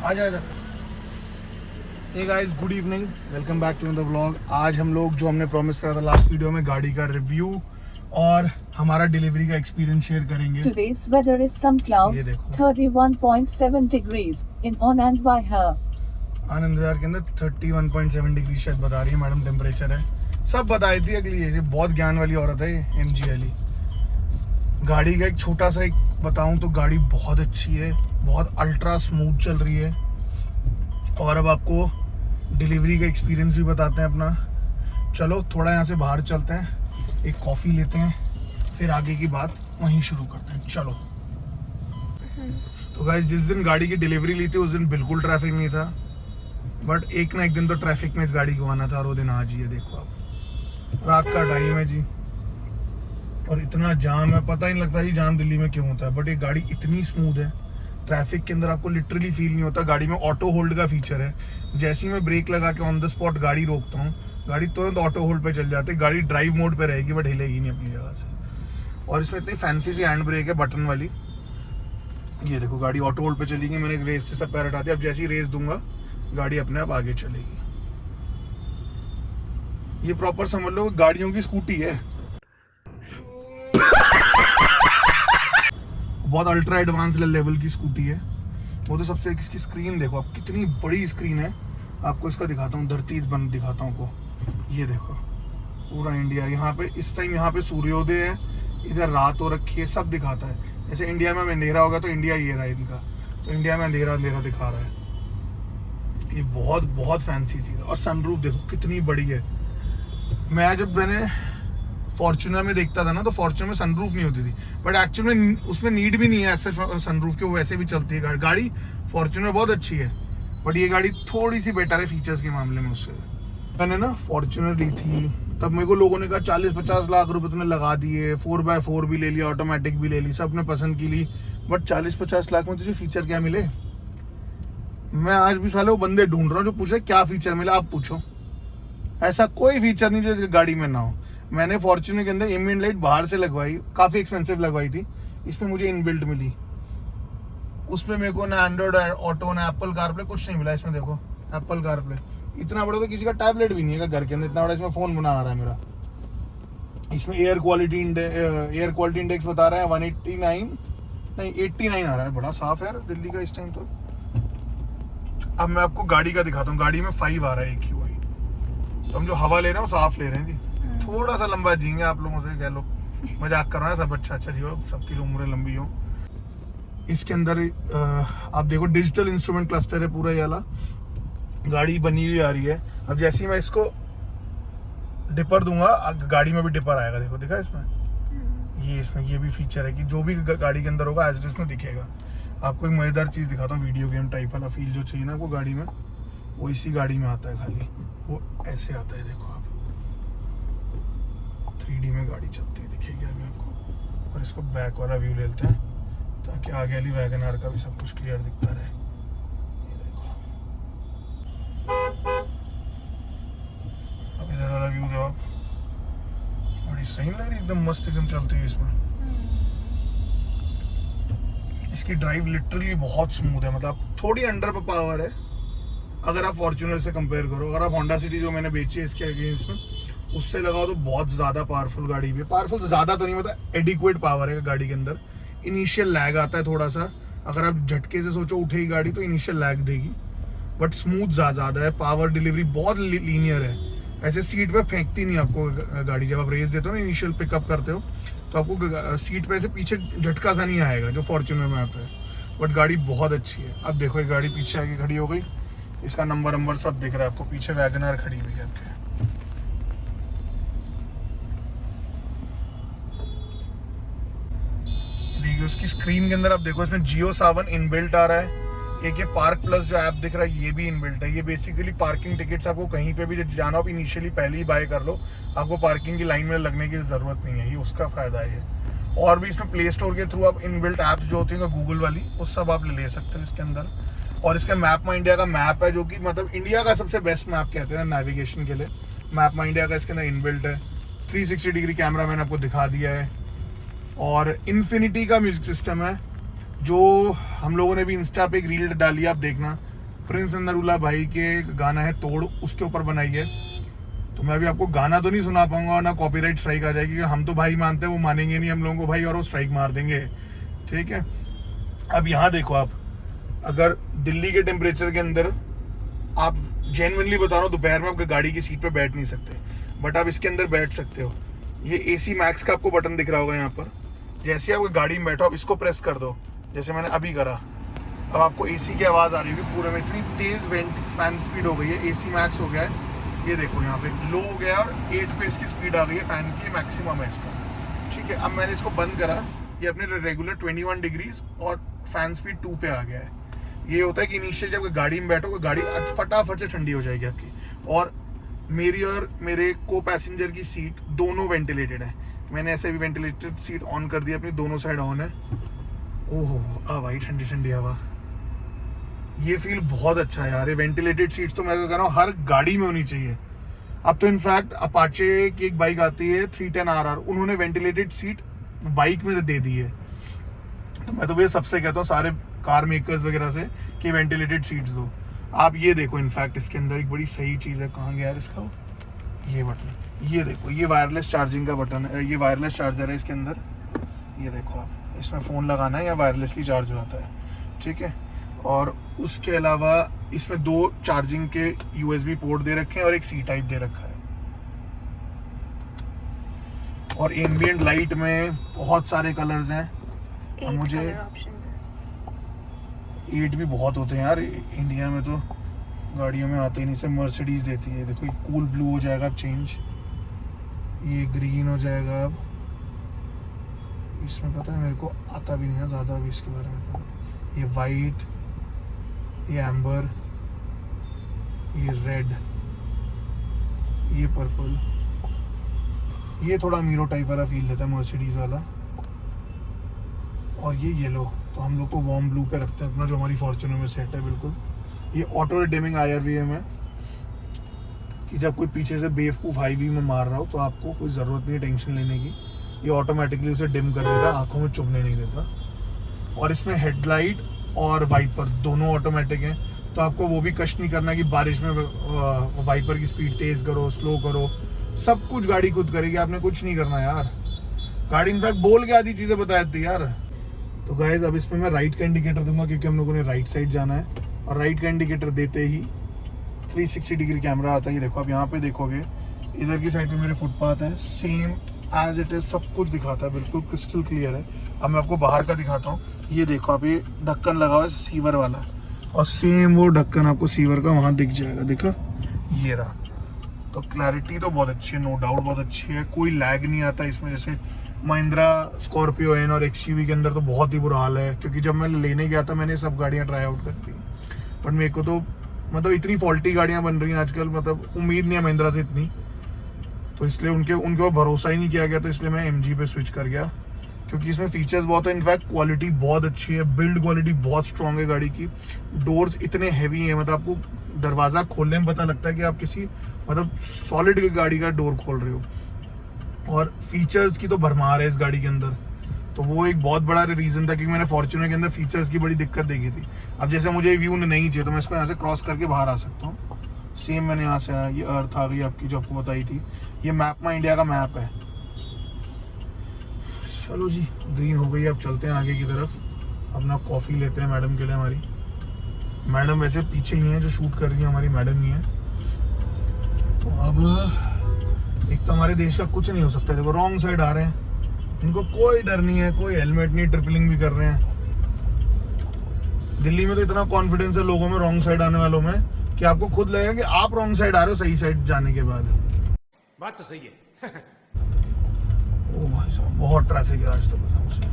आजा। Hey guys, good evening, welcome back to the vlog. आज हम लोग जो हमने प्रॉमिस करा था लास्ट वीडियो में, गाड़ी का रिव्यू और हमारा डिलीवरी का एक्सपीरियंस शेयर करेंगे। Today's weather is some clouds, 31.7 degrees in on and by her. Anand Vihar के अंदर 31.7 डिग्री शायद बता रही है मैडम टेम्परेचर है। सब बताई थी अगली, ये बहुत ज्ञान वाली औरत है ये एमजी वाली। गाड़ी का एक छोटा सा एक बताऊं तो गाड़ी बहुत अच्छी है, बहुत अल्ट्रा स्मूथ चल रही है। और अब आपको डिलीवरी का एक्सपीरियंस भी बताते हैं अपना। चलो थोड़ा यहाँ से बाहर चलते हैं, एक कॉफ़ी लेते हैं, फिर आगे की बात वहीं शुरू करते हैं। चलो। तो गाइस, जिस दिन गाड़ी की डिलीवरी ली थी उस दिन बिल्कुल ट्रैफिक नहीं था, बट एक ना एक दिन तो ट्रैफिक में इस गाड़ी को आना था, और वो दिन आज ही है। देखो आप, रात का टाइम है जी और इतना जाम है, पता ही नहीं लगता जी जाम दिल्ली में क्यों होता है। बट ये गाड़ी इतनी स्मूथ है, ट्रैफिक के अंदर आपको लिटरली फील नहीं होता। गाड़ी में ऑटो होल्ड का फीचर है, जैसे ही मैं ब्रेक लगा के ऑन द स्पॉट गाड़ी रोकता हूँ, गाड़ी तुरंत ऑटो होल्ड पे चल जाती है। गाड़ी ड्राइव मोड पे रहेगी बट हिलेगी नहीं अपनी जगह से। और इसमें इतनी फैंसी सी हैंड ब्रेक है बटन वाली। ये देखो, गाड़ी ऑटो होल्ड पे चलेगी। मैंने एक रेस से सब पैर हटा दिया, अब जैसी ही रेस दूंगा गाड़ी अपने आप आगे चलेगी। ये प्रॉपर समझ लो गाड़ियों की स्कूटी है। बहुत अल्ट्रा एडवांस लेवल की स्कूटी है वो तो। सबसे इसकी स्क्रीन देखो आप, कितनी बड़ी स्क्रीन है। आपको इसका दिखाता हूँ, धरती बन दिखाता हूँ आपको। ये देखो पूरा इंडिया, यहाँ पे इस टाइम यहाँ पे सूर्योदय है, इधर रात हो रखी है, सब दिखाता है। जैसे इंडिया में अंधेरा होगा तो इंडिया ये रहा है इनका, तो इंडिया में अंधेरा अंधेरा दिखा रहा है। ये बहुत बहुत फैंसी चीज़ है। और सनरूफ देखो कितनी बड़ी है। मैंने फॉर्च्यूनर में देखता था ना, तो फॉर्च्यूनर में सनरूफ नहीं होती थी, बट एक्चुअल में उसमें नीड भी नहीं है ऐसे सनरूफ के, वो वैसे भी चलती है गाड़ी। फॉर्च्यूनर बहुत अच्छी है, बट ये गाड़ी थोड़ी सी बेटर है फीचर्स के मामले में उससे। मैंने ना फॉर्च्यूनर ली थी, तब मेरे को लोगों ने कहा 40-50 लाख रुपए तुमने लगा दिए, 4x4 भी ले लिया, ऑटोमेटिक भी ले ली, सब ने पसंद की ली, बट 40-50 लाख में तुझे फीचर क्या मिले? मैं आज भी साले वो बंदे ढूंढ रहा हूँ जो पूछे क्या फीचर मिला। आप पूछो, ऐसा कोई फीचर नहीं जो इस गाड़ी में ना हो। मैंने फॉर्च्यूनर के अंदर एम्बिएंट लाइट बाहर से लगवाई, काफी एक्सपेंसिव लगवाई थी, इसमें मुझे इनबिल्ट मिली। उसमें मेरे को ना एंड्रॉइड ऑटो ना एप्पल कारप्ले कुछ नहीं मिला। इसमें देखो एप्पल कारप्ले, इतना बड़ा तो किसी का टैबलेट भी नहीं है घर के अंदर, इतना बड़ा इसमें फोन बना आ रहा है मेरा। इसमें एयर क्वालिटी इंडेक्स बता रहा है 189 नहीं 89 आ रहा है। बड़ा साफ है यार दिल्ली का इस टाइम तो। अब मैं आपको गाड़ी का दिखाता हूँ। गाड़ी में 5 आ रहा है AQI, तो हम जो हवा ले रहे हैं वो साफ ले रहे हैं जी। थोड़ा सा लंबा जिएंगे आप लोगों से, कह लो मजाक कर रहा है सब। अच्छा जियो, सबकी उम्रें लंबी हो। इसके अंदर आप देखो डिजिटल इंस्ट्रूमेंट क्लस्टर है पूरा, ये वाला गाड़ी बनी हुई आ रही है। अब जैसे ही मैं इसको डिपर दूंगा गाड़ी में भी डिपर आएगा। देखो दिखा इसमें ये भी फीचर है कि जो भी गाड़ी के अंदर होगा एज इट इज में दिखेगा। आपको एक मजेदार चीज दिखाता हूँ, वीडियो गेम टाइप वाला फील जो चाहिए ना आपको गाड़ी में, वो इसी गाड़ी में आता है। खाली वो ऐसे आता है, देखो आप 3D में गाड़ी चलती है, दिखेगी अभी आपको। और इसको बैक वाला व्यू ले लेते हैं ताकि आगे वाली वैगनआर का भी सब कुछ क्लियर दिखता रहे। ये देखो अब इधर वाला व्यू दो आप, बड़ी सही लग रही, एकदम मस्त एकदम चलती है इसमें। इसकी ड्राइव लिटरली बहुत स्मूथ है, मतलब थोड़ी अंडर पावर है, अगर आप फॉर्च्यूनर से कंपेयर करो, अगर आप होंडा सिटी जो मैंने बेची है इसके अगेंस्ट में उससे लगाओ तो बहुत ज़्यादा पावरफुल गाड़ी भी है। पावरफुल ज़्यादा तो नहीं, मतलब एडिक्वेट पावर है गाड़ी के अंदर। इनिशियल लैग आता है थोड़ा सा, अगर आप झटके से सोचो उठेगी गाड़ी तो इनिशियल लैग देगी, बट स्मूथ ज़्यादा है, पावर डिलीवरी बहुत लीनियर है। ऐसे सीट पे फेंकती नहीं आपको गाड़ी, जब आप रेस देते हो ना इनिशियल पिकअप करते हो तो आपको सीट पे ऐसे पीछे झटका सा नहीं आएगा जो फॉर्च्यूनर में आता है। बट गाड़ी बहुत अच्छी है। अब देखो ये गाड़ी पीछे आके खड़ी हो गई, इसका नंबर सब दिख रहा है आपको, पीछे वैगनआर खड़ी हुई है आपके। देखिए उसकी स्क्रीन के अंदर आप देखो इसमें जियो सावन इनबिल्ट आ रहा है। एक ये पार्क प्लस जो ऐप दिख रहा है ये भी इनबिल्ट है। ये बेसिकली पार्किंग टिकट्स आपको कहीं पे भी जाना हो इनिशियली पहले ही बाय कर लो, आपको पार्किंग की लाइन में लगने की ज़रूरत नहीं है, ये उसका फ़ायदा है। और भी इसमें प्ले स्टोर के थ्रू आप इनबिल्ट ऐप्स जो होती हैं गूगल वाली वो सब आप ले सकते हो इसके अंदर। और इसका मैप माई इंडिया का मैप है जो कि मतलब इंडिया का सबसे बेस्ट मैप कहते हैं ना नेविगेशन के लिए, मैप माई इंडिया का इसके अंदर इनबिल्ट है। 360 डिग्री कैमरा मैंने आपको दिखा दिया है। और इन्फिनिटी का म्यूजिक सिस्टम है जो हम लोगों ने भी इंस्टा पे एक रील डाली, आप देखना, प्रिंस नरूला भाई के गाना है तोड़, उसके ऊपर बनाई है। तो मैं अभी आपको गाना तो नहीं सुना पाऊंगा ना कॉपीराइट स्ट्राइक आ जाएगी, हम तो भाई मानते हैं, वो मानेंगे नहीं हम लोगों को भाई और वो स्ट्राइक मार देंगे, ठीक है। अब यहाँ देखो आप, अगर दिल्ली के टेम्परेचर के अंदर आप जेन्युइनली बता रहा हूँ दोपहर में आपकी गाड़ी की सीट पे बैठ नहीं सकते, बट आप इसके अंदर बैठ सकते हो। ये AC मैक्स का आपको बटन दिख रहा होगा यहाँ पर, जैसे आप गाड़ी में बैठो आप इसको प्रेस कर दो, जैसे मैंने अभी करा, अब आपको AC की आवाज़ आ रही होगी पूरे में, इतनी तेज़ फैन स्पीड हो गई है, AC मैक्स हो गया है। ये देखो यहाँ पे लो हो गया और 8 पे इसकी स्पीड आ गई है, फैन की मैक्सिमम है इसका, ठीक है। अब मैंने इसको बंद करा, ये अपने रेगुलर 21 डिग्रीज और फैन स्पीड 2 पे आ गया है। ये होता है कि इनिशियल जब गाड़ी में बैठो गाड़ी फटाफट से ठंडी हो जाएगी आपकी। और मेरी और मेरे को पैसेंजर की सीट दोनों वेंटिलेटेड है, मैंने ऐसे भी वेंटिलेटेड सीट ऑन कर दी, अपनी दोनों साइड ऑन है। ओहो आ भाई ठंडी ठंडी हवा, ये फील बहुत अच्छा है यार। ये वेंटिलेटेड सीट्स तो मैं कह रहा हूँ हर गाड़ी में होनी चाहिए। अब तो इनफैक्ट अपाचे की एक बाइक आती है 310RR, उन्होंने वेंटिलेटेड सीट बाइक में दे दी है। तो मैं तो भैया सबसे कहता हूँ सारे कार मेकर्स वगैरह से कि वेंटिलेटेड सीट्स दो। आप ये देखो इनफैक्ट इसके अंदर एक बड़ी सही चीज़ है, कहाँ गया यार इसका वो, ये बटन, ये देखो ये वायरलेस चार्जिंग का बटन है, ये वायरलेस चार्जर है इसके अंदर। ये देखो आप, इसमें फ़ोन लगाना है या वायरलेसली चार्ज होता है, ठीक है। और उसके अलावा इसमें 2 चार्जिंग के USB पोर्ट दे रखे हैं और एक C टाइप दे रखा है। और एम्बिएंट लाइट में बहुत सारे कलर्स हैं, मुझे 8 भी बहुत होते हैं यार, इंडिया में तो गाड़ियों में आते ही नहीं, से मर्सिडीज देती है। देखो ये कूल ब्लू हो जाएगा अब चेंज, ये ग्रीन हो जाएगा अब, इसमें पता है मेरे को आता भी नहीं ना ज़्यादा अभी इसके बारे में पता। ये वाइट, ये एम्बर, ये रेड, ये पर्पल, ये थोड़ा मीरो टाइप वाला फील देता है मर्सिडीज वाला। और ये येलो, तो हम लोग को वार्म ब्लू पे रखते हैं अपना, जो हमारी फॉर्च्यूनर में सेट है बिल्कुल। ये ऑटो डिमिंग IRVM है कि जब कोई पीछे से बेवकूफ़ हाईवे में मार रहा हो तो आपको कोई ज़रूरत नहीं है टेंशन लेने की, ये ऑटोमेटिकली उसे डिम कर देता है, आंखों में चुभने नहीं देता। और इसमें हेडलाइट और वाइपर दोनों ऑटोमेटिक हैं, तो आपको वो भी कष्ट नहीं करना कि बारिश में वाइपर की स्पीड तेज़ करो स्लो करो, सब कुछ गाड़ी खुद करेगी, आपने कुछ नहीं करना यार। गाड़ी इनफैक्ट बोल के आधी चीज़ें बता देती है यार। तो गाइज अब इसमें मैं राइट का इंडिकेटर दूंगा क्योंकि हम लोगों ने राइट साइड जाना है, और राइट का इंडिकेटर देते ही 360 डिग्री कैमरा आता है। ये देखो आप यहाँ पे देखोगे इधर की साइड पे मेरे फुटपाथ है, सेम एज इट इज़ सब कुछ दिखाता है, बिल्कुल क्रिस्टल क्लियर है। अब मैं आपको बाहर का दिखाता हूँ, ये देखो आप, ये ढक्कन लगा हुआ है सीवर वाला, और सेम वो ढक्कन आपको सीवर का वहाँ दिख जाएगा, देखा ये रहा। तो क्लैरिटी तो बहुत अच्छी है, नो डाउट बहुत अच्छी है, कोई लैग नहीं आता इसमें। जैसे महिंद्रा स्कॉर्पियो एन और XUV के अंदर तो बहुत ही बुरा हाल है, क्योंकि जब मैं लेने गया था मैंने सब गाड़ियाँ ट्राई आउट कर दी, बट मेरे को तो मतलब इतनी फॉल्टी गाड़ियाँ बन रही हैं आजकल, मतलब उम्मीद नहीं है महिंद्रा से इतनी, तो इसलिए उनके ऊपर भरोसा ही नहीं किया गया, तो इसलिए मैं MG पे स्विच कर गया, क्योंकि इसमें फीचर्स बहुत है। इनफैक्ट क्वालिटी बहुत अच्छी है, बिल्ड क्वालिटी बहुत स्ट्रॉन्ग है गाड़ी की, डोर्स इतने हैवी हैं, मतलब आपको दरवाज़ा खोलने में पता लगता है कि आप किसी मतलब सॉलिड गाड़ी का डोर खोल रहे हो। और फीचर्स की तो भरमार है इस गाड़ी के अंदर, तो वो एक बहुत बड़ा रीज़न था कि मैंने फॉर्च्यूनर के अंदर फीचर्स की बड़ी दिक्कत देखी थी। अब जैसे मुझे व्यू नहीं चाहिए तो मैं इसको यहाँ से क्रॉस करके बाहर आ सकता हूँ। सेम मैंने यहाँ से आया, ये अर्थ आ गई आपकी जो आपको बताई थी, ये मैप में इंडिया का मैप है। चलो जी, ग्रीन हो गई, अब चलते हैं आगे की तरफ। अपना कॉफ़ी लेते हैं मैडम के लिए। हमारी मैडम वैसे पीछे ही हैं, जो शूट कर रही है हमारी मैडम ही है। तो अब एक तो हमारे देश का कुछ नहीं हो सकता है। देखो रॉन्ग साइड आ रहे हैं, इनको कोई डर नहीं है, कोई हेलमेट नहीं, ट्रिपलिंग भी कर रहे हैं। दिल्ली में तो इतना कॉन्फिडेंस है लोगों में रॉन्ग साइड आने वालों में कि आपको खुद लगेगा कि आप रॉन्ग साइड आ रहे हो सही साइड जाने के बाद। बात तो सही है। ओ भाई साहब, बहुत ट्रैफिक है आज तो कसम से।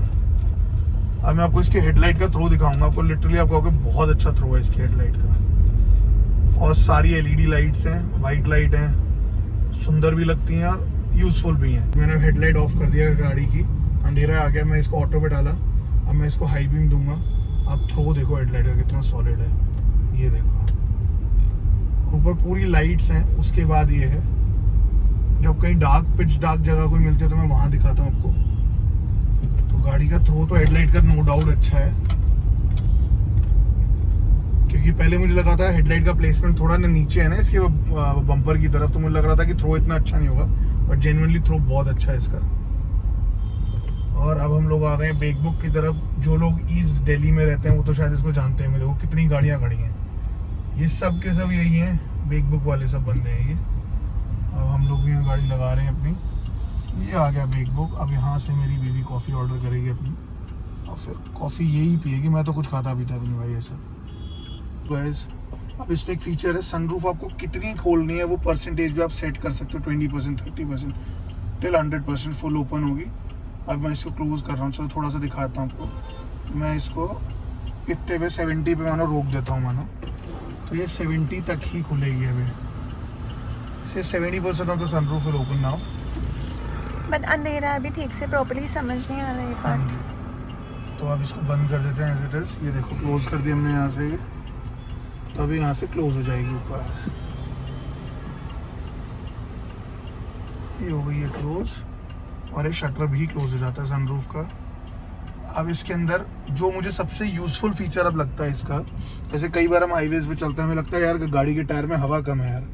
अब मैं आपको इसके हेडलाइट का थ्रो दिखाऊंगा। आपको लिटरली आपको बहुत अच्छा थ्रो है इसके हेडलाइट का। और सारी एलईडी लाइट्स हैं, वाइट लाइट हैं, सुंदर भी लगती हैं और यूजफुल भी हैं। मैंने हेडलाइट ऑफ कर दिया गाड़ी की, अंधेरा आ गया, मैं इसको ऑटो पे डाला। अब मैं इसको हाई बीम दूंगा। आप थ्रो देखो हेडलाइट का कितना सॉलिड है, ये देखो। ऊपर पूरी लाइट्स हैं। उसके बाद ये है, जब कहीं पिच डार्क जगह कोई मिलती है तो मैं वहां दिखाता हूँ आपको। तो गाड़ी का थ्रो तो हेडलाइट का नो डाउट अच्छा है, क्योंकि पहले मुझे लगा था हेडलाइट का प्लेसमेंट थोड़ा ना नीचे है ना इसके बम्पर की तरफ, तो मुझे लग रहा था कि थ्रो इतना अच्छा नहीं होगा, बट जेन्युइनली थ्रो बहुत अच्छा है इसका। और अब हम लोग आ गए हैं बेगबुक की तरफ। जो लोग ईस्ट दिल्ली में रहते हैं वो तो शायद इसको जानते हैं। देखो कितनी गाड़ियाँ खड़ी हैं, ये सब के सब यही हैं, बेगबुक वाले सब बंदे हैं ये। अब हम लोग भी यहाँ गाड़ी लगा रहे हैं अपनी। ये आ गया बेगबुक। अब यहाँ से मेरी बीवी कॉफ़ी ऑर्डर करेगी अपनी, और फिर कॉफ़ी यही पिएगी। मैं तो कुछ खाता पीता भी नहीं भाई ये सब। गाइस, अब इसमें एक फीचर है, सनरूफ आपको कितनी खोलनी है वो परसेंटेज भी आप सेट कर सकते हो। 20%, 30%, टिल 100% फुल ओपन होगी। अब मैं इसको क्लोज कर रहा हूँ। चलो थोड़ा सा दिखाता हूँ आपको। मैं इसको इतने पे 70 पे मानो रोक देता हूँ मानो, तो ये 70 तक ही खुलेगी। अभी से 70% of the sunroof will open now. But अंधेरा अभी ठीक से प्रॉपर्ली समझ नहीं आ रहा है। हाँ जी, तो अब इसको बंद कर देते हैं एज इट इज। ये देखो क्लोज कर दिया हमने यहाँ से, ये तो अभी यहाँ से क्लोज हो जाएगी ऊपर। ये हो गई है क्लोज, और ये शटर भी क्लोज हो जाता है सनरूफ का। अब इसके अंदर जो मुझे सबसे यूजफुल फीचर अब लगता है इसका, जैसे कई बार हम हाईवेज पे चलते हैं, हमें लगता है यार गाड़ी के टायर में हवा कम है यार,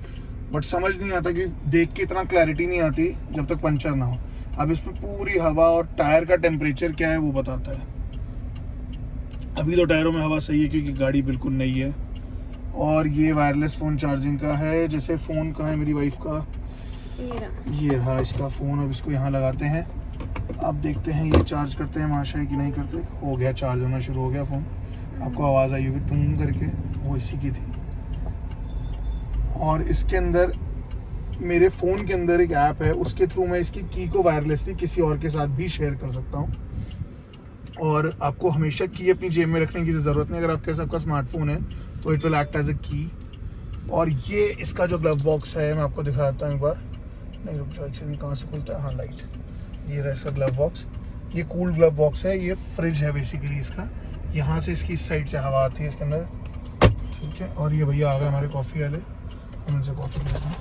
बट समझ नहीं आता कि देख के इतना क्लैरिटी नहीं आती जब तक पंचर ना हो। अब इसमें पूरी हवा और टायर का टेम्परेचर क्या है वो बताता है। अभी तो टायरों में हवा सही है क्योंकि गाड़ी बिल्कुल नई है। और ये वायरलेस फ़ोन चार्जिंग का है। जैसे फ़ोन कहाँ है मेरी वाइफ का, ये रहा इसका फ़ोन। अब इसको यहाँ लगाते हैं, अब देखते हैं ये चार्ज करते हैं महाशय कि नहीं करते। हो गया, चार्ज होना शुरू हो गया फ़ोन। आपको आवाज़ आई होगी टूं करके, वो इसी की थी। और इसके अंदर मेरे फ़ोन के अंदर एक ऐप है, उसके थ्रू मैं इसकी की को वायरलेसली किसी और के साथ भी शेयर कर सकता हूँ। और आपको हमेशा की अपनी जेब में रखने की ज़रूरत नहीं। अगर आपके पास आपका स्मार्टफोन है तो it will act as a key. और ये इसका जो ग्लव बॉक्स है मैं आपको दिखाता हूँ एक बार। नहीं रुक जाओ, एक सेकंड, कहाँ से खुलता है? हाँ, लाइट। ये रहा इसका ग्लव बॉक्स। ये कूल ग्लव बॉक्स है, ये फ्रिज है बेसिकली इसका। यहाँ से इसकी इस साइड से हवा आती है इसके अंदर, ठीक है। और ये भैया आ गए हमारे कॉफ़ी वाले, हम उनसे कॉफ़ी लेते हैं।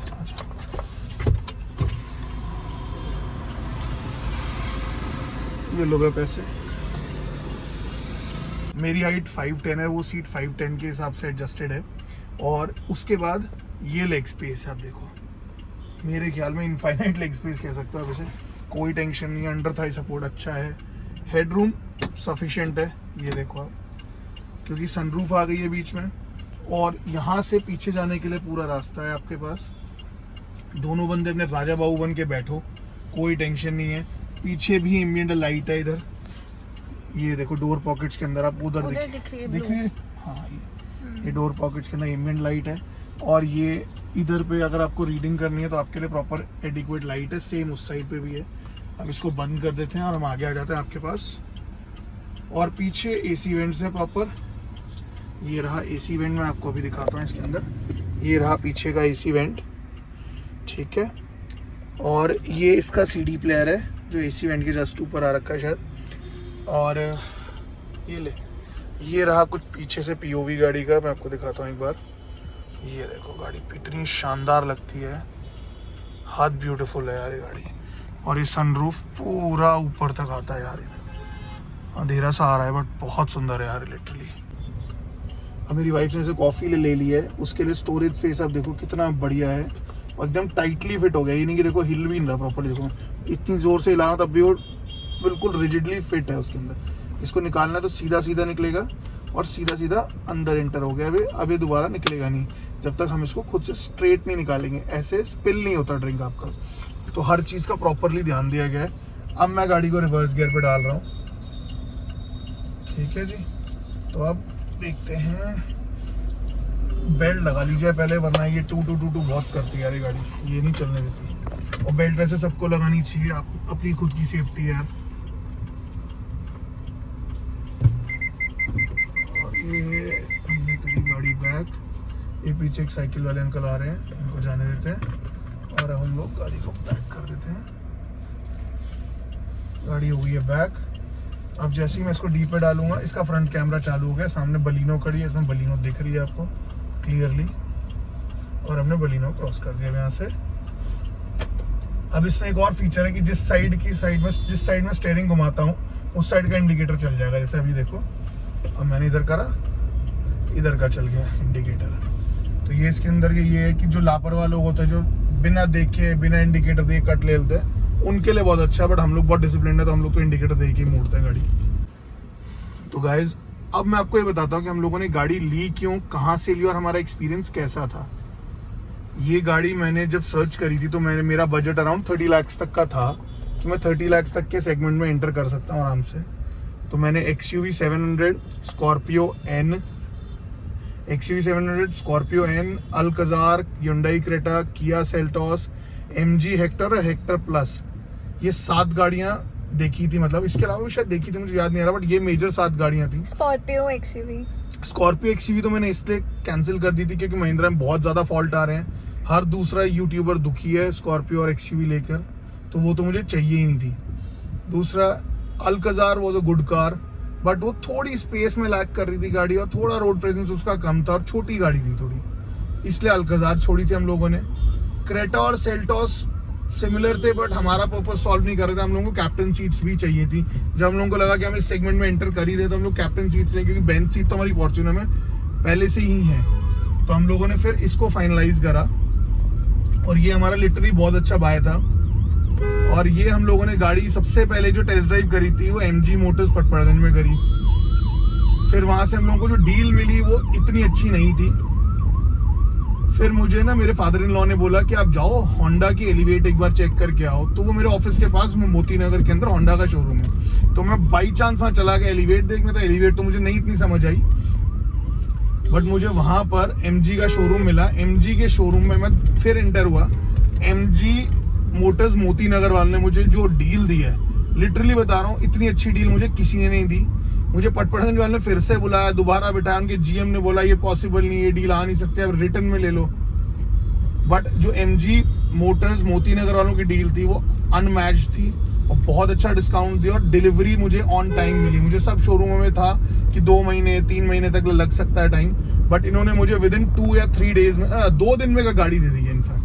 ये लो गए पैसे। मेरी हाइट 5'10" है, वो सीट 5'10" के हिसाब से एडजस्टेड है। और उसके बाद ये लेग स्पेस है, आप देखो, मेरे ख्याल में इनफाइनाइट लेग स्पेस कह सकते हो आप इसे। कोई टेंशन नहीं है, अंडर थाई सपोर्ट अच्छा है, हेडरूम सफिशिएंट है। ये देखो आप, क्योंकि सनरूफ आ गई है बीच में, और यहाँ से पीछे जाने के लिए पूरा रास्ता है आपके पास। दोनों बंदे अपने राजा बाबू बन के बैठो, कोई टेंशन नहीं है। पीछे भी एम्बिएंट लाइट है इधर। ये देखो डोर पॉकेट्स के अंदर, आप उधर दिख रही है। हाँ, ये डोर पॉकेट्स के अंदर एम्बिएंट लाइट है। और ये इधर पे अगर आपको रीडिंग करनी है तो आपके लिए प्रॉपर एडिक्वेट लाइट है। सेम उस साइड पे भी है। अब इसको बंद कर देते हैं और हम आगे आ जाते हैं आपके पास। और पीछे एसी वेंट्स है प्रॉपर। ये रहा एसी वेंट, मैं आपको अभी दिखाता हूँ इसके अंदर। ये रहा पीछे का एसी वेंट, ठीक है। और ये इसका सीडी प्लेयर है जो एसी वेंट के जस्ट ऊपर आ रखा है शायद। और ये रहा कुछ पीछे से पीओवी गाड़ी का, मैं आपको दिखाता हूँ एक बार। ये देखो गाड़ी कितनी शानदार लगती है, हाथ ब्यूटीफुल है यार ये गाड़ी। और ये सनरूफ पूरा ऊपर तक आता है यार, अंधेरा सा आ रहा है बट बहुत सुंदर है यार लिटरली। अब मेरी वाइफ ने इसे कॉफ़ी ले ली है, उसके लिए स्टोरेज स्पेस आप देखो कितना बढ़िया है, एकदम टाइटली फिट हो गया। ये नहीं कि देखो हिल भी नहीं रहा प्रॉपर्ली, देखो इतनी ज़ोर से हिलाना तब भी वो बिल्कुल रिजिडली फिट है उसके अंदर। इसको निकालना तो सीधा सीधा निकलेगा और सीधा सीधा अंदर एंटर हो गया। अब ये दोबारा निकलेगा नहीं जब तक हम इसको खुद से स्ट्रेट नहीं निकालेंगे, ऐसे स्पिल नहीं होता ड्रिंक आपका। तो हर चीज़ का प्रॉपरली ध्यान दिया गया है। अब मैं गाड़ी को रिवर्स गियर पे डाल रहा हूँ, ठीक है जी। तो अब देखते हैं, बेल्ट लगा लीजिए पहले वरना ये टू बहुत करती है यार ये गाड़ी, ये नहीं चलने देती। और बेल्ट वैसे सबको लगानी चाहिए, आप अपनी खुद की सेफ्टी है यार। और ये हमने करी गाड़ी बैक, ये पीछे एक साइकिल वाले अंकल आ रहे हैं, इनको जाने देते हैं और अब हम लोग गाड़ी को बैक कर देते हैं। गाड़ी हो गई है बैक। अब जैसे ही मैं इसको डी पे डालूंगा, इसका फ्रंट कैमरा चालू हो गया, सामने बलिनो खड़ी है, इसमें बलिनो दिख रही है आपको क्लियरली, और हमने बलिनो क्रॉस कर दिया यहाँ से। अब इसमें एक और फीचर है कि जिस साइड में स्टीयरिंग घुमाता हूँ उस साइड का इंडिकेटर चल जाएगा। जैसे अभी देखो, अब मैंने इधर करा, इधर का चल गया इंडिकेटर। तो ये इसके अंदर ये है कि जो लापरवाह लोग होते हैं, जो बिना देखे बिना इंडिकेटर देखे कट ले लेते हैं, उनके लिए बहुत अच्छा है। बट हम लोग बहुत डिसिप्लिन है तो हम लोग तो इंडिकेटर दे के ही मोड़ते हैं गाड़ी। तो गाइज अब मैं आपको ये बताता हूँ कि हम लोगों ने गाड़ी ली क्यों, कहाँ से ली और हमारा एक्सपीरियंस कैसा था। ये गाड़ी मैंने जब सर्च करी थी तो मेरा बजट अराउंड 30 लाख तक का था कि मैं 30 लाख तक के सेगमेंट में एंटर कर सकता हूँ आराम से। तो मैंने XUV 700, Scorpio N, Alcazar, Hyundai Creta, Kia Seltos, MG Hector और हेक्टर प्लस, ये 7 गाड़ियां देखी थी। मतलब इसके अलावा भी शायद देखी थी, मुझे याद नहीं आ रहा, बट ये मेजर 7 गाड़ियां थी। स्कॉर्पियो XUV तो मैंने इसलिए कैंसिल कर दी थी क्योंकि महिंद्रा में बहुत ज़्यादा फॉल्ट आ रहे हैं। हर दूसरा यूट्यूबर दुखी है स्कॉर्पियो और XUV लेकर, तो वो तो मुझे चाहिए ही नहीं थी। दूसरा Alcazar was a good car, but वो थोड़ी स्पेस में लैक कर रही थी गाड़ी और थोड़ा रोड प्रेजेंस उसका कम था और छोटी गाड़ी थी थोड़ी, इसलिए अल्कजार छोड़ी थी हम लोगों ने। क्रेटा और सेल्टॉस सिमिलर थे बट हमारा पर्पस सॉल्व नहीं कर रहे थे। हम लोगों को कैप्टन सीट्स भी चाहिए थी। जब हम लोगों को लगा कि हम इस सेगमेंट में एंटर कर ही रहे तो हम लोग कैप्टन सीट्स लें, क्योंकि बेंच सीट तो हमारी फॉर्च्यूनर में पहले से ही है। तो हम लोगों ने फिर इसको फाइनलाइज करा और ये हमारा लिटरली बहुत अच्छा बाय था। और ये हम लोगों ने गाड़ी सबसे पहले जो टेस्ट ड्राइव करी थी वो MG मोटर्स पटपड़गंज में करी। फिर वहां से हम लोगों को जो डील मिली वो इतनी अच्छी नहीं थी। फिर मुझे ना मेरे फादर इन लॉ ने बोला कि आप जाओ होंडा की एलिवेट एक बार चेक करके आओ। तो वो मेरे ऑफिस के पास मोती नगर के अंदर होंडा का शोरूम है। तो मैं बाई चांस वहाँ चला गया एलिवेट देखने। तो एलिवेट तो मुझे नहीं इतनी समझ आई, बट मुझे वहां पर MG का शोरूम मिला। MG के शोरूम में मैं फिर एंटर हुआ। MG मोटर्स मोती नगर वाले ने मुझे जो डील दी है, लिटरली बता रहा हूँ, इतनी अच्छी डील मुझे किसी ने नहीं दी। मुझे पटपड़गंज वाले ने फिर से बुलाया, दोबारा बिठाया, उनके GM ने बोला ये पॉसिबल नहीं, ये डील आ नहीं सकते, अब रिटर्न में ले लो। बट जो MG मोटर्स मोती नगर वालों की डील थी वो अनमैच्ड थी और बहुत अच्छा डिस्काउंट दिया और डिलीवरी मुझे ऑन टाइम मिली। मुझे सब शोरूमों में था कि 2 महीने 3 महीने तक लग सकता है टाइम, बट इन्होंने मुझे विद इन 2 या 3 डेज में 2 दिन में का गाड़ी दे दी है इनफैक्ट।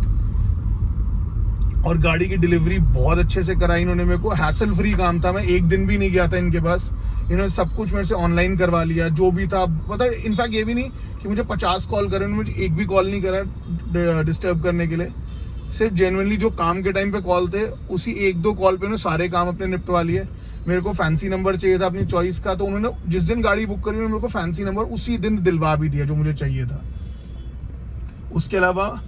और गाड़ी की डिलीवरी बहुत अच्छे से कराई इन्होंने मेरे को, हैसल फ्री काम था। मैं एक दिन भी नहीं गया था इनके पास, इन्होंने सब कुछ मेरे से ऑनलाइन करवा लिया जो भी था। पता है इनफैक्ट ये भी नहीं कि मुझे 50 कॉल करे, उन्होंने मुझे एक भी कॉल नहीं करा डिस्टर्ब करने के लिए। सिर्फ जेन्युइनली जो काम के टाइम पे कॉल थे उसी 1-2 कॉल पे उन्होंने सारे काम अपने निपटवा लिए। मेरे को फैंसी नंबर चाहिए था अपनी चॉइस का, तो उन्होंने जिस दिन गाड़ी बुक करी उन्होंने मेरे को फैंसी नंबर उसी दिन दिलवा भी दिया जो मुझे चाहिए था। उसके अलावा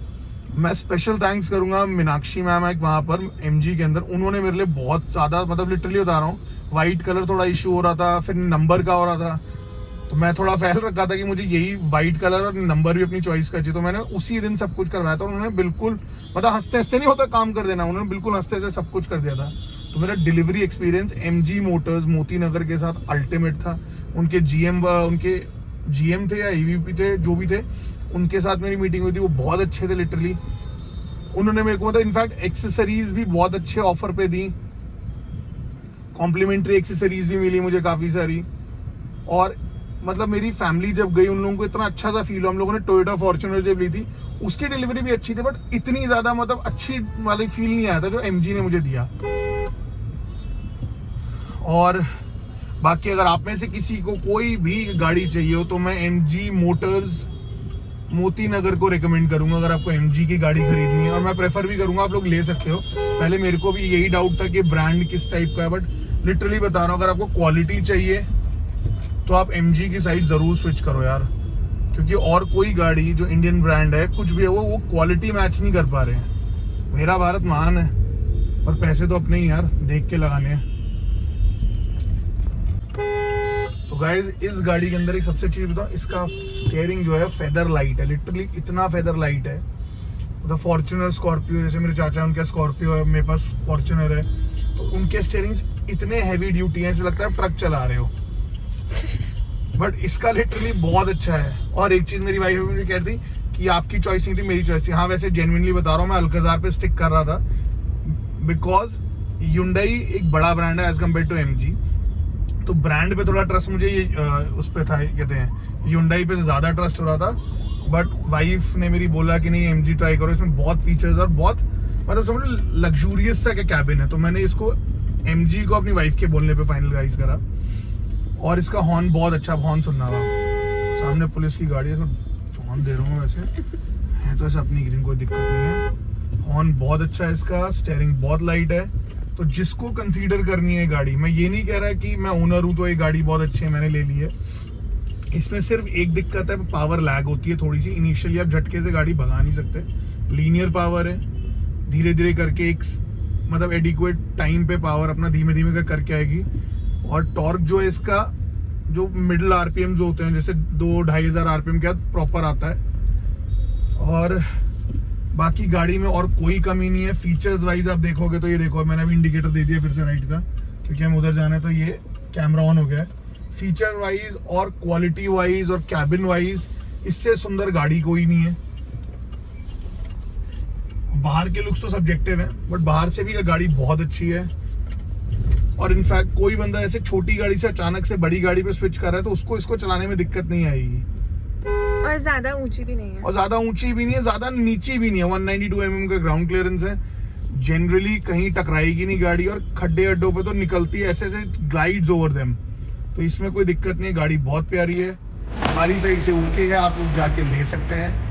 मैं स्पेशल थैंक्स करूंगा मीनाक्षी मैम है वहाँ पर MG के अंदर। उन्होंने मेरे लिए बहुत ज़्यादा, मतलब लिटरली बता रहा हूँ, वाइट कलर थोड़ा इशू हो रहा था, फिर नंबर का हो रहा था, तो मैं थोड़ा फैल रखा था कि मुझे यही वाइट कलर और नंबर भी अपनी चॉइस का चाहिए। तो मैंने उसी दिन सब कुछ करवाया था। उन्होंने बिल्कुल, मतलब हंसते हंसते नहीं होता काम कर देना, उन्होंने बिल्कुल हंसते हंसते सब कुछ कर दिया था। तो मेरा delivery experience MG Motors Moti Nagar के साथ अल्टीमेट था। उनके GM थे या EVP थे, जो भी थे, उनके साथ मेरी मीटिंग हुई थी, वो बहुत अच्छे थे लिटरली। उन्होंने मेरे को मतलब इनफैक्ट एक्सेसरीज भी बहुत अच्छे ऑफर पे दी, कॉम्प्लीमेंट्री एक्सेसरीज भी मिली मुझे काफ़ी सारी। और मतलब मेरी फैमिली जब गई उन लोगों को इतना अच्छा सा फील हुआ। हम लोगों ने टोयोटा फॉर्च्यूनर जब ली थी उसकी डिलीवरी भी अच्छी थी, बट इतनी ज़्यादा मतलब अच्छी वाली फील नहीं आया था जो MG ने मुझे दिया। और बाकी अगर आप में से किसी को कोई भी गाड़ी चाहिए हो तो मैं MG मोटर्स मोती नगर को रेकमेंड करूंगा अगर आपको MG की गाड़ी खरीदनी है, और मैं प्रेफर भी करूंगा आप लोग ले सकते हो। पहले मेरे को भी यही डाउट था कि ब्रांड किस टाइप का है, बट लिटरली बता रहा हूँ अगर आपको क्वालिटी चाहिए तो आप MG की साइड जरूर स्विच करो यार, क्योंकि और कोई गाड़ी जो इंडियन ब्रांड है कुछ भी है वो क्वालिटी मैच नहीं कर पा रहे हैं। मेरा भारत महान है और पैसे तो अपने ही यार देख के लगाने हैं। तो गाइज इस गाड़ी के अंदर एक सबसे चीज बताऊं, इसका स्टीयरिंग जो है फेदर लाइट है, लिटरली इतना फेदर लाइट है। मतलब फॉर्च्यूनर स्कॉर्पियो, जैसे मेरे चाचा उनका स्कॉर्पियो है, मेरे पास फॉर्च्यूनर है, तो उनके स्टीयरिंग इतने हैवी ड्यूटी है, ऐसे लगता है ट्रक चला रहे हो। बट इसका लिटरली बहुत अच्छा है। और एक चीज मेरी वाइफ मुझे कह रही थी कि आपकी चॉइस नहीं थी मेरी चॉइस थी। हाँ वैसे जेन्युइनली बता रहा हूँ, मैं अल्काजार पे स्टिक कर रहा था बिकॉज Hyundai एक बड़ा ब्रांड है एज कम्पेयर टू MG, तो ब्रांड पे थोड़ा ट्रस्ट मुझे ये उस पे था, कहते हैं Hyundai पे ज्यादा ट्रस्ट हो रहा था। बट वाइफ ने मेरी बोला कि नहीं MG ट्राई करो, इसमें बहुत फीचर्स और बहुत मतलब समझो लग्जूरियस सा कैबिन है। तो मैंने इसको MG को अपनी वाइफ के बोलने पे फाइनलाइज करा। और इसका हॉर्न बहुत अच्छा हॉर्न सुनना हुआ, सामने पुलिस की गाड़ी है तो हॉर्न दे रहा हूँ, वैसे है तो ऐसे अपनी ग्रीन कोई दिक्कत नहीं है। हॉर्न बहुत अच्छा है इसका, स्टीयरिंग बहुत लाइट है। तो जिसको कंसीडर करनी है गाड़ी, मैं ये नहीं कह रहा कि मैं ओनर हूँ तो ये गाड़ी बहुत अच्छी है मैंने ले ली है। इसमें सिर्फ एक दिक्कत है, पावर लैग होती है थोड़ी सी, इनिशियली आप झटके से गाड़ी भगा नहीं सकते। लीनियर पावर है, धीरे धीरे करके एक मतलब एडिक्वेट टाइम पे पावर अपना धीमे धीमे करके आएगी। और टॉर्क जो है इसका, जो मिडिल RPM जो होते हैं, जैसे 2-2.5 हज़ार RPM के बाद प्रॉपर आता है। और बाकी गाड़ी में और कोई कमी नहीं है। फीचर्स वाइज आप देखोगे तो ये देखो, मैंने अभी इंडिकेटर दे दिया फिर से राइट का, क्योंकि हम उधर जाना है, तो ये कैमरा ऑन हो गया है। फीचर वाइज और क्वालिटी वाइज और कैबिन वाइज इससे सुंदर गाड़ी कोई नहीं है। बाहर के लुक्स तो सब्जेक्टिव है, बट बाहर से भी गाड़ी बहुत अच्छी है। और इनफैक्ट कोई बंदा ऐसे छोटी गाड़ी से अचानक से बड़ी गाड़ी पे स्विच कर रहा है तो उसको इसको चलाने में दिक्कत नहीं आएगी। और ज्यादा ऊंची भी नहीं है, और ज्यादा ऊंची भी नहीं है, ज्यादा नीची भी नहीं है। 192 mm का ग्राउंड क्लियरेंस है। जनरली कहीं टकराएगी नहीं गाड़ी, और खड्डे अड्डों पे तो निकलती है ऐसे ग्लाइड्स ओवर देम, तो इसमें कोई दिक्कत नहीं है। गाड़ी बहुत प्यारी है, हमारी साइड से ओके है, आप लोग जाके ले सकते हैं।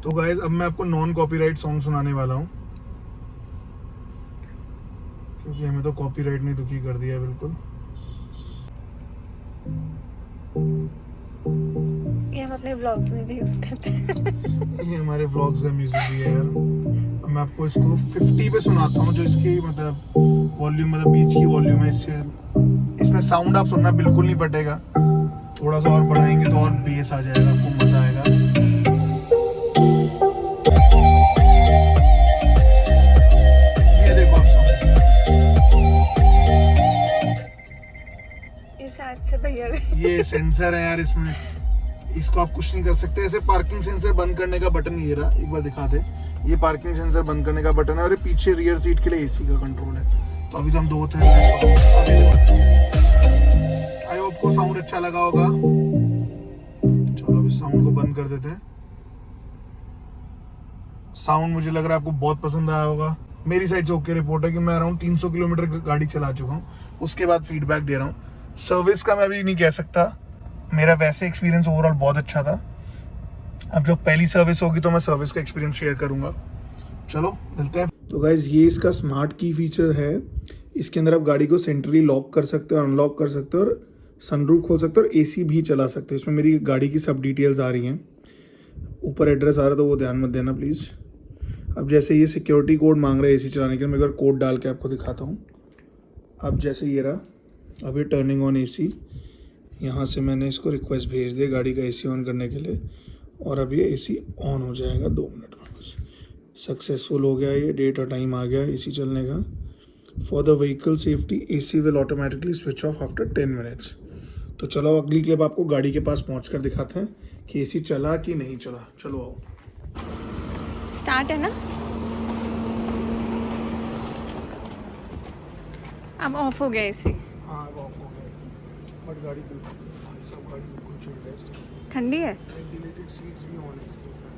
तो गाइज अब मैं आपको नॉन कॉपीराइट सॉन्ग सुनाने वाला हूँ, क्योंकि हमें तो कॉपीराइट ने दुखी कर दिया बिल्कुल। ये हम अपने व्लॉग्स में भी यूज करते हैं। ये हमारे व्लॉग्स का म्यूजिक भी है यार। अब मैं आपको इसको 50 पे सुनाता हूँ, जो इसकी मतलब वॉल्यूम, मतलब बीच की वॉल्यूम है। इसमें साउंड आप सुनना बिल्कुल नहीं फटेगा, थोड़ा सा और बढ़ाएंगे तो और बेस आ जाएगा, आपको मजा आएगा। ये देखो आप साथ से भैया ये सेंसर है यार इसमें, इसको आप कुछ नहीं कर सकते। ऐसे पार्किंग सेंसर बंद करने का बटन ये रहा, एक बार दिखा दे। ये पार्किंग सेंसर बंद करने का बटन है, और ये पीछे रियर सीट के लिए AC का कंट्रोल है। तो अभी तो हम दो थे। आई होप को साउंड अच्छा लगा होगा। चलो अभी साउंड को बंद कर देते हैं। साउंड मुझे लग रहा है आपको बहुत पसंद आया होगा। मेरी साइड से ओके रिपोर्ट है कि मैं अराउंड 300 किलोमीटर गाड़ी चला चुका हूँ, उसके बाद फीडबैक दे रहा हूँ। सर्विस का मैं अभी नहीं कह सकता, मेरा वैसे एक्सपीरियंस ओवरऑल बहुत अच्छा था। अब जब पहली सर्विस होगी तो मैं सर्विस का एक्सपीरियंस शेयर करूंगा। चलो मिलते हैं। तो गाइज ये इसका स्मार्ट की फीचर है। इसके अंदर आप गाड़ी को सेंट्रली लॉक कर सकते हो, अनलॉक कर सकते हो, और सनरूफ खोल सकते हो, और AC भी चला सकते हो। इसमें मेरी गाड़ी की सब डिटेल्स आ रही हैं, ऊपर एड्रेस आ रहा है तो वो ध्यान मत देना प्लीज़। अब जैसे ये सिक्योरिटी कोड मांग रहा है AC चलाने के लिए, मैं एक बार कोड डाल के आपको दिखाता हूँ। अब जैसे ये रहा, अब ये टर्निंग ऑन AC, यहाँ से मैंने इसको रिक्वेस्ट भेज दिया गाड़ी का AC ऑन करने के लिए, और अब ये AC ऑन हो जाएगा 2 मिनट में बस। सक्सेसफुल हो गया, ये डेट और टाइम आ गया एसी चलने का। For the vehicle safety AC will automatically switch off after 10 minutes. तो चलो अगली क्लिप आपको गाड़ी के पास पहुंचकर दिखाते हैं कि एसी चला कि नहीं चला। चलो आओ। स्टार्ट है ना? अब ऑफ हो गया एसी। हाँ अब ऑफ हो गया एसी, बट गाड़ी बिल्कुल सब गाड़ी बिल्कुल चिल्ड है। ठंडी है। वेंटिलेटेड सीट्स भी ऑन है इसके ऊपर,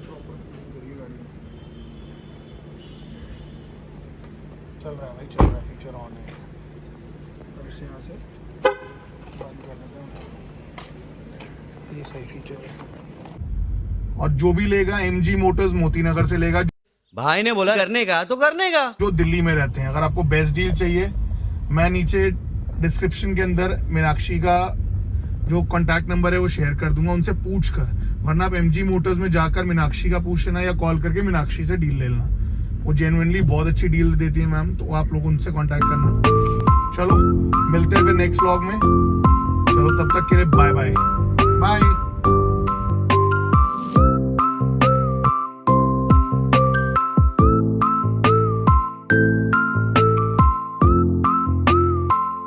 प्रॉपर कूलिंग करिए गाड़ी में। चल रहा है भाई, चल रहा है, फीचर ऑन है। अब इसे यहाँ से बंद कर देते हैं, ये सही फीचर है। और जो भी लेगा MG मोटर्स मोती नगर से लेगा, भाई ने बोला करने का तो करने का। जो दिल्ली में रहते हैं। अगर आपको बेस्ट डील चाहिए, मैं नीचे डिस्क्रिप्शन के अंदर मीनाक्षी का जो कॉन्टैक्ट नंबर है वो शेयर कर दूंगा, उनसे पूछ कर। वरना आप MG मोटर्स में जाकर मीनाक्षी का पूछ लेना या कॉल करके मीनाक्षी से डील ले लेना। वो जेन्युइनली बहुत अच्छी डील देती है मैम, तो आप लोग उनसे कांटेक्ट करना। चलो मिलते हैं फिर नेक्स्ट व्लॉग में। चलो तब तक के लिए बाय बाय बाय।